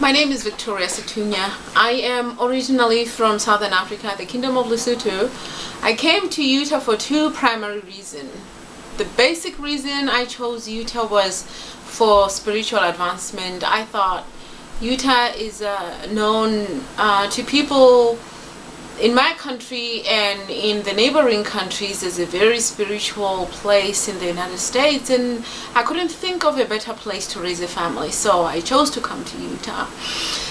My name is Victoria Sethunya. I am originally from Southern Africa, the Kingdom of Lesotho. I came to Utah for two primary reasons. The basic reason I chose Utah was for spiritual advancement. I thought Utah is known to people in my country and in the neighboring countries as a very spiritual place in the United States, and I couldn't think of a better place to raise a family, so I chose to come to Utah.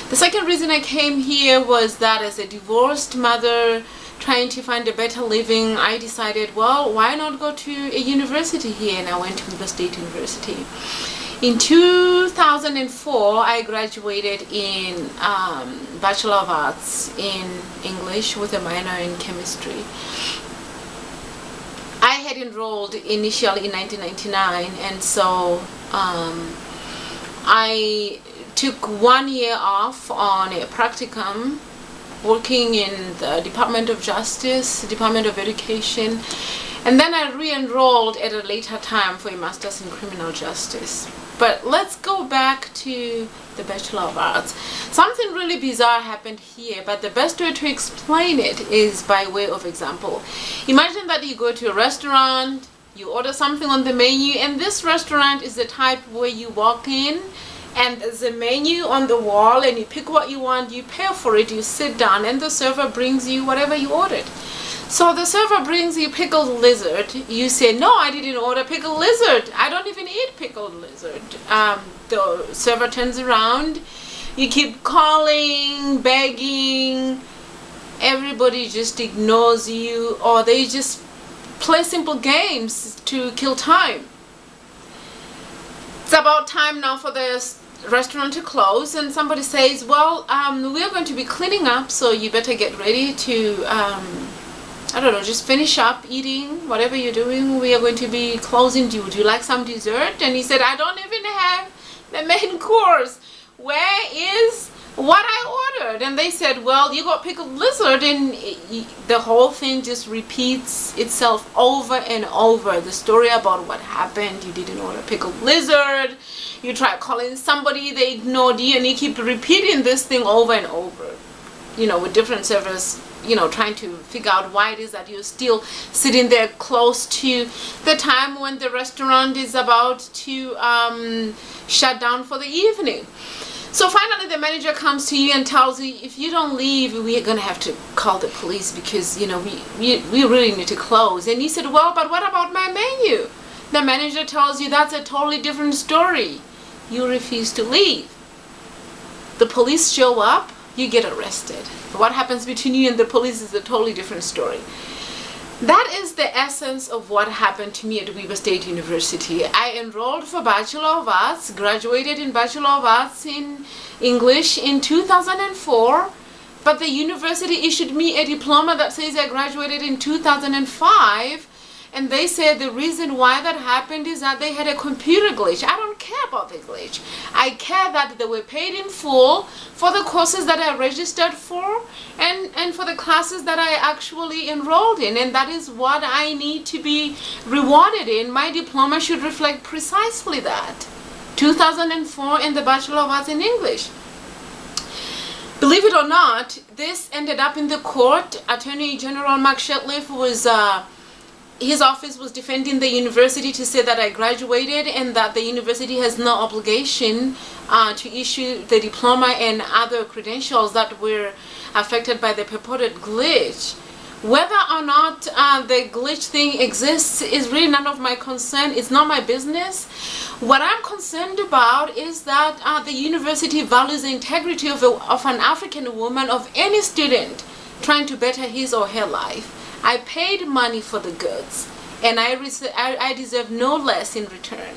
The second reason I came here was that as a divorced mother trying to find a better living, I decided, well, why not go to a university here, and I went to Weber State University. In 2004, I graduated in Bachelor of Arts in English with a minor in chemistry. I had enrolled initially in 1999, and so I took 1 year off on a practicum working in the Department of Justice, Department of Education, and then I re-enrolled at a later time for a Master's in Criminal Justice. But let's go back to the Bachelor of Arts. Something really bizarre happened here, but the best way to explain it is by way of example. Imagine that you go to a restaurant, you order something on the menu, and this restaurant is the type where you walk in and there's a menu on the wall and you pick what you want, you pay for it, you sit down, and the server brings you whatever you ordered. So the server brings you pickled lizard. You say, no, I didn't order pickled lizard. I don't even eat pickled lizard. The server turns around. You keep calling, begging. Everybody just ignores you, or they just play simple games to kill time. It's about time now for the restaurant to close, and somebody says, well, we are going to be cleaning up, so you better get ready to I don't know, just finish up eating whatever you're doing. We are going to be closing. Would you like some dessert? And he said, I don't even have the main course. Where is what I ordered? And they said, well, you got pickled lizard. And the whole thing just repeats itself over and over. The story about what happened. You didn't order pickled lizard. You tried calling somebody, they ignored you, and you keep repeating this thing over and over, you know, with different servers, you know, trying to figure out why it is that you're still sitting there close to the time when the restaurant is about to shut down for the evening. So finally the manager comes to you and tells you, if you don't leave, we're gonna have to call the police because, you know, we really need to close. And you said, well, but what about my menu? The manager tells you that's a totally different story. You refuse to leave. The police show up, you get arrested. What happens between you and the police is a totally different story. That is the essence of what happened to me at Weber State University. I enrolled for Bachelor of Arts, graduated in Bachelor of Arts in English in 2004, but the university issued me a diploma that says I graduated in 2005. And they said the reason why that happened is that they had a computer glitch. I don't care about the glitch. I care that they were paid in full for the courses that I registered for and for the classes that I actually enrolled in. And that is what I need to be rewarded in. My diploma should reflect precisely that. 2004 in the Bachelor of Arts in English. Believe it or not, this ended up in the court. Attorney General Mark SHURTLEFF was his office was defending the university to say that I graduated and that the university has no obligation to issue the diploma and other credentials that were affected by the purported glitch. Whether or not the glitch thing exists is really none of my concern. It's not my business. What I'm concerned about is that the university values the integrity of an African woman, of any student trying to better his or her life. I paid money for the goods, and I deserve no less in return.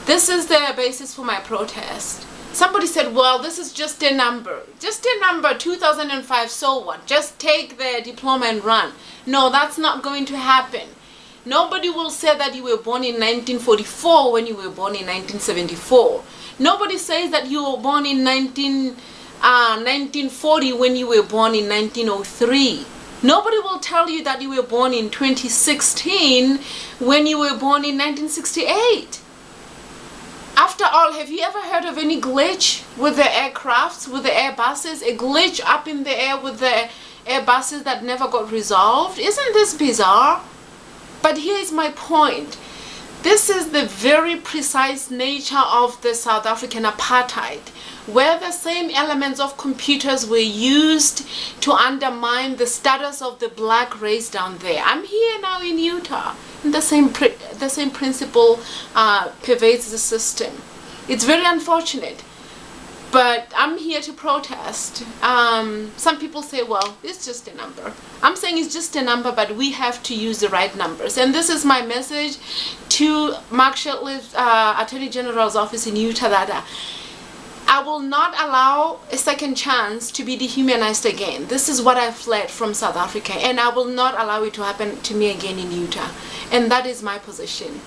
This is the basis for my protest. Somebody said, well, this is just a number. Just a number, 2005, so what? Just take the diploma and run. No, that's not going to happen. Nobody will say that you were born in 1944 when you were born in 1974. Nobody says that you were born in 1940 when you were born in 1903. Nobody will tell you that you were born in 2016 when you were born in 1968. After all, have you ever heard of any glitch with the aircrafts, with the airbuses? A glitch up in the air with the airbuses that never got resolved? Isn't this bizarre? But here is my point. This is the very precise nature of the South African apartheid, where the same elements of computers were used to undermine the status of the black race down there. I'm here now in Utah, and the same principle pervades the system. It's very unfortunate, but I'm here to protest. Some people say, well, it's just a number. I'm saying it's just a number, but we have to use the right numbers. And this is my message to Mark Shurtleff's Attorney General's office in Utah, that I will not allow a second chance to be dehumanized again. This is what I fled from South Africa, and I will not allow it to happen to me again in Utah. And that is my position.